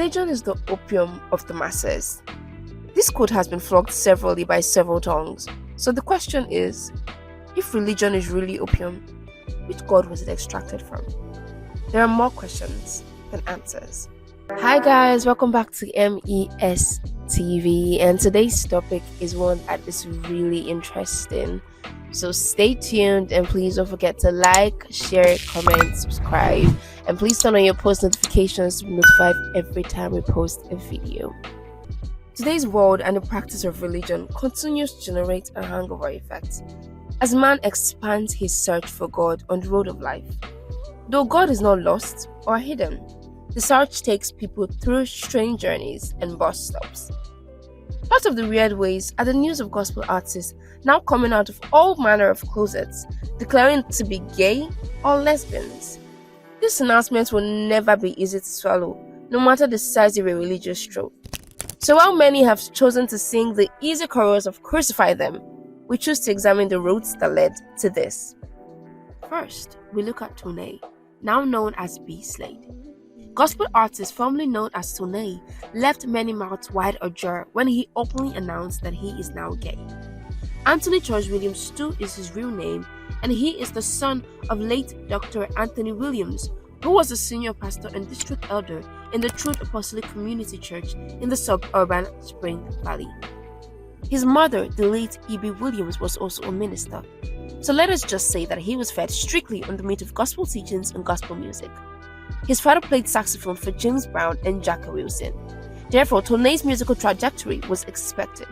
Religion is the opium of the masses. This quote has been flogged severally by several tongues. So the question is, if religion is really opium, which god was it extracted from? There are more questions than answers. Hi guys, welcome back to MES TV, and today's topic is one that is really interesting. So stay tuned and please don't forget to like, share, comment, subscribe, and please turn on your post notifications to be notified every time we post a video. Today's world and the practice of religion continues to generate a hangover effect as man expands his search for God on the road of life. Though God is not lost or hidden, the search takes people through strange journeys and bus stops. Part of the weird ways are the news of gospel artists now coming out of all manner of closets, declaring to be gay or lesbians. These announcements will never be easy to swallow, no matter the size of a religious stroke. So while many have chosen to sing the easy chorus of "Crucify Them," we choose to examine the routes that led to this. First, we look at Tonex, now known as B Slade. Gospel artist formerly known as Tonex left many mouths wide ajar when he openly announced that he is now gay. Anthony George Williams II is his real name, and he is the son of late Dr. Anthony Williams, who was a senior pastor and district elder in the Truth Apostolic Community Church in the suburban Spring Valley. His mother, the late E.B. Williams, was also a minister. So let us just say that he was fed strictly on the meat of gospel teachings and gospel music. His father played saxophone for James Brown and Jackie Wilson. Therefore, Tonex's musical trajectory was expected.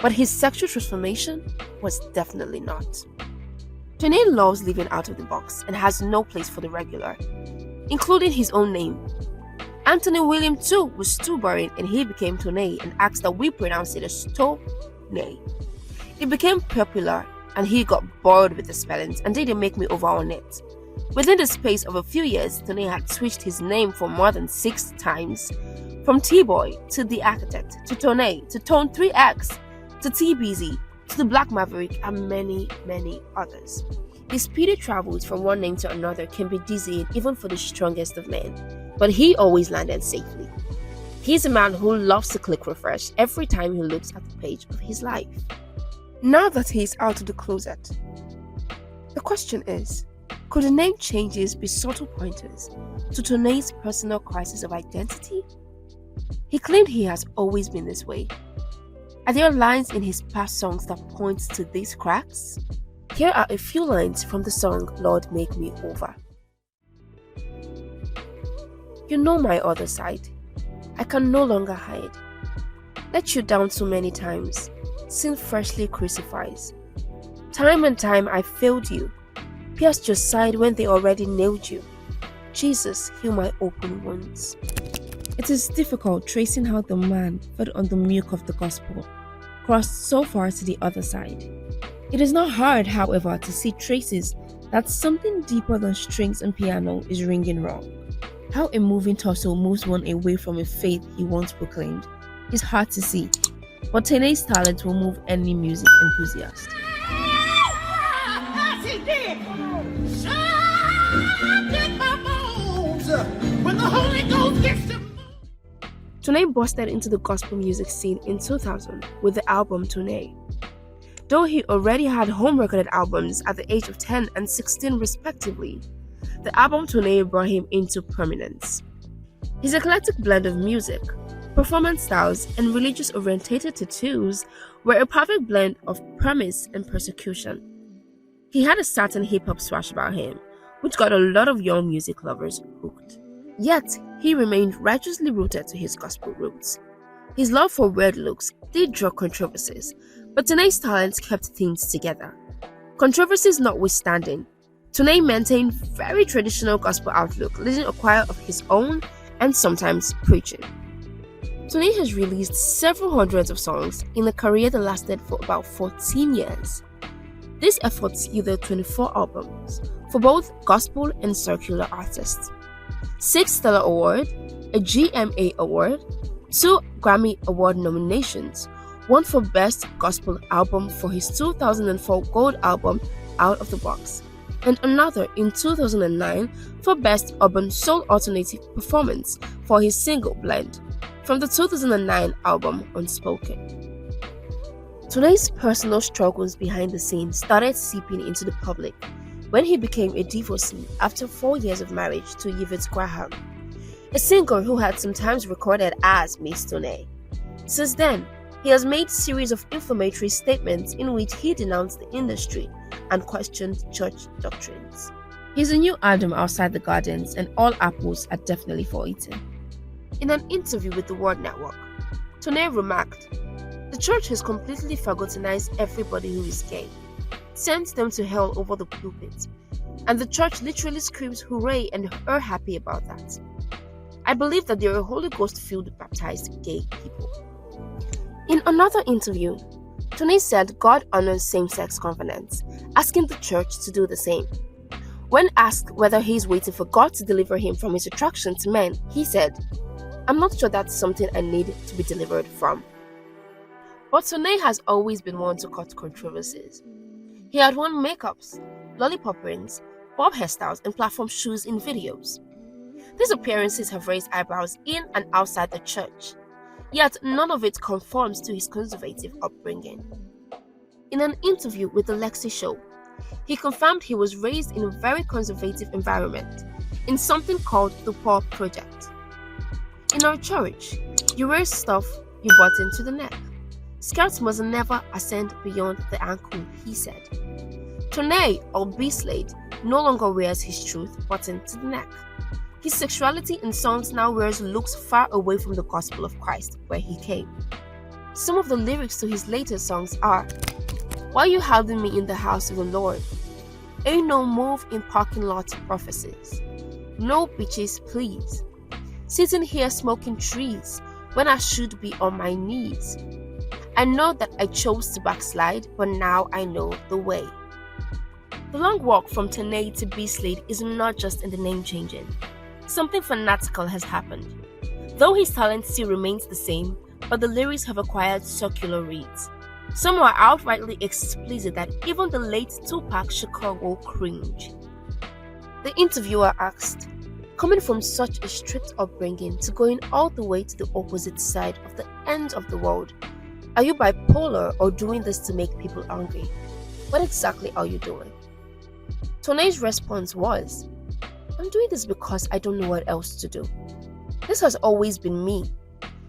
But his sexual transformation was definitely not. Tonex loves living out of the box and has no place for the regular, including his own name. Anthony William II was too boring and he became Tonex and asked that we pronounce it as Tonex. It became popular and he got bored with the spellings and didn't make me over on it. Within the space of a few years, Tonex had switched his name for more than 6 times, from T-Boy to The Architect to Tonex to Tone 3X to T-Busy to The Black Maverick and many, many others. His speedy travels from one name to another can be dizzying even for the strongest of men, but he always landed safely. He's a man who loves to click refresh every time he looks at the page of his life. Now that he is out of the closet, the question is, could the name changes be subtle pointers to Tonex's personal crisis of identity? He claimed he has always been this way. Are there lines in his past songs that point to these cracks? Here are a few lines from the song Lord Make Me Over. You know my other side. I can no longer hide. Let you down so many times. Sin freshly crucifies. Time and time I failed you. Pierced your side when they already nailed you. Jesus, heal my open wounds. It is difficult tracing how the man, fed on the milk of the gospel, crossed so far to the other side. It is not hard, however, to see traces that something deeper than strings and piano is ringing wrong. How a moving torso moves one away from a faith he once proclaimed is hard to see, but Tonex's talent will move any music enthusiast. Tonex busted into the gospel music scene in 2000 with the album Tonex. Though he already had home recorded albums at the age of 10 and 16 respectively, the album Tonex brought him into prominence. His eclectic blend of music, performance styles, and religious-orientated tattoos were a perfect blend of promise and persecution. He had a certain hip-hop swash about him, which got a lot of young music lovers hooked. Yet, he remained righteously rooted to his gospel roots. His love for weird looks did draw controversies, but Tonex's talents kept things together. Controversies notwithstanding, Tonex maintained very traditional gospel outlook, leading a choir of his own and sometimes preaching. Tonex has released several hundreds of songs in a career that lasted for about 14 years. These efforts yielded 24 albums for both gospel and secular artists, 6 Stellar Award, a GMA Award, 2 Grammy Award nominations, one for Best Gospel Album for his 2004 gold album Out of the Box, and another in 2009 for Best Urban Soul Alternative Performance for his single Blend from the 2009 album Unspoken. Tone's personal struggles behind the scenes started seeping into the public when he became a divorcee after 4 years of marriage to Yvette Graham, a singer who had sometimes recorded as Miss Tone. Since then, he has made a series of inflammatory statements in which he denounced the industry and questioned church doctrines. He's a new Adam outside the gardens, and all apples are definitely for eating. In an interview with the World Network, Tone remarked, "The church has completely forgottenized everybody who is gay, sent them to hell over the pulpit, and the church literally screams hooray and are happy about that. I believe that there are Holy Ghost-filled baptized gay people." In another interview, Tone said God honors same-sex covenants, asking the church to do the same. When asked whether he is waiting for God to deliver him from his attraction to men, he said, "I'm not sure that's something I need to be delivered from." But Tone has always been one to cut controversies. He had worn makeups, lollipop rings, bob hairstyles, and platform shoes in videos. These appearances have raised eyebrows in and outside the church, yet none of it conforms to his conservative upbringing. In an interview with The Lexi Show, he confirmed he was raised in a very conservative environment, in something called the Poor Project. "In our church, you wear stuff you button to the neck. Skirts must never ascend beyond the ankle," he said. Tone, or B Slade, no longer wears his truth buttoned to the neck. His sexuality in songs now wears looks far away from the gospel of Christ, where he came. Some of the lyrics to his latest songs are, "Why you hiding me in the house of the Lord? Ain't no move in parking lot prophecies. No bitches, please. Sitting here smoking trees when I should be on my knees. I know that I chose to backslide, but now I know the way." The long walk from Tone to B Slade is not just in the name changing. Something fanatical has happened. Though his talent still remains the same, but the lyrics have acquired circular reads. Some are outrightly explicit that even the late Tupac Shakur will cringe. The interviewer asked, "Coming from such a strict upbringing to going all the way to the opposite side of the end of the world, are you bipolar or doing this to make people angry? What exactly are you doing?" Tone's response was, "I'm doing this because I don't know what else to do. This has always been me.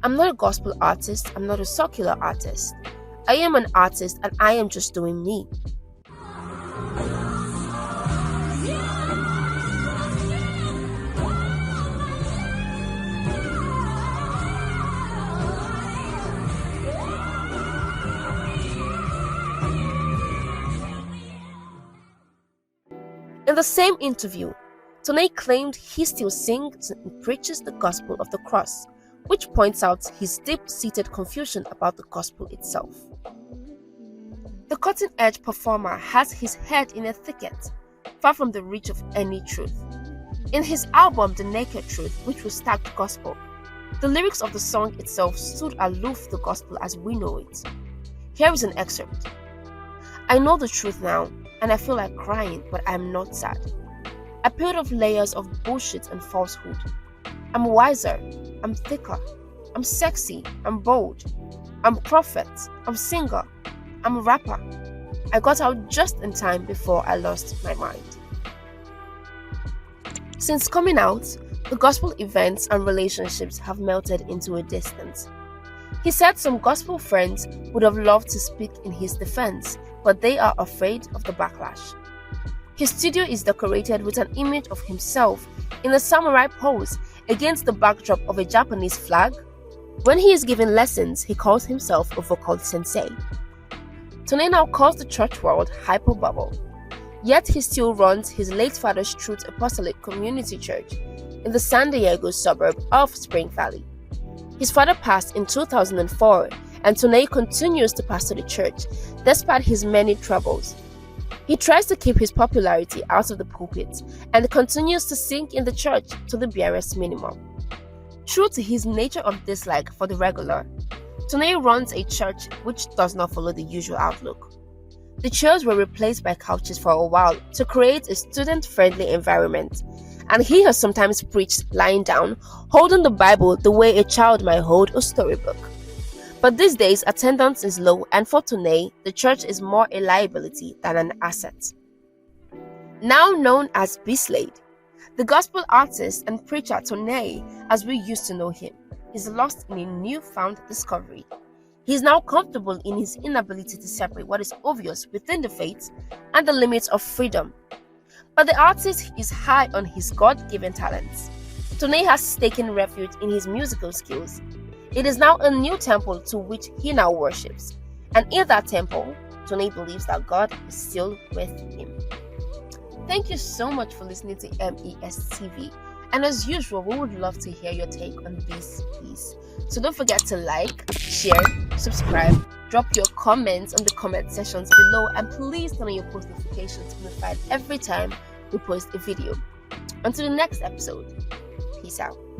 I'm not a gospel artist, I'm not a secular artist. I am an artist and I am just doing me." In the same interview, Tone claimed he still sings and preaches the gospel of the cross, which points out his deep-seated confusion about the gospel itself. The cutting-edge performer has his head in a thicket, far from the reach of any truth. In his album The Naked Truth, which was tagged gospel, the lyrics of the song itself stood aloof the gospel as we know it. Here is an excerpt. "I know the truth now, and I feel like crying, but I am not sad. I peeled off layers of bullshit and falsehood. I'm wiser, I'm thicker, I'm sexy, I'm bold, I'm prophet, I'm singer, I'm a rapper. I got out just in time before I lost my mind." Since coming out, the gospel events and relationships have melted into a distance. He said some gospel friends would have loved to speak in his defense, but they are afraid of the backlash. His studio is decorated with an image of himself in a samurai pose against the backdrop of a Japanese flag. When he is giving lessons, he calls himself a vocal sensei. Tone now calls the church world hyperbubble, yet he still runs his late father's Truth Apostolic Community Church in the San Diego suburb of Spring Valley. His father passed in 2004, and Tone continues to pastor the church despite his many troubles. He tries to keep his popularity out of the pulpit and continues to sing in the church to the barest minimum. True to his nature of dislike for the regular, Tone runs a church which does not follow the usual outlook. The chairs were replaced by couches for a while to create a student-friendly environment, and he has sometimes preached lying down, holding the Bible the way a child might hold a storybook. But these days, attendance is low, and for Tonex, the church is more a liability than an asset. Now known as B Slade, the gospel artist and preacher Tonex, as we used to know him, is lost in a newfound discovery. He is now comfortable in his inability to separate what is obvious within the faith and the limits of freedom. But the artist is high on his God-given talents. Tonex has taken refuge in his musical skills. It is now a new temple to which he now worships. And in that temple, Tonex believes that God is still with him. Thank you so much for listening to MES TV. And as usual, we would love to hear your take on this piece. So don't forget to like, share, subscribe, drop your comments on the comment sections below, and please turn on your post notifications to be notified every time we post a video. Until the next episode, peace out.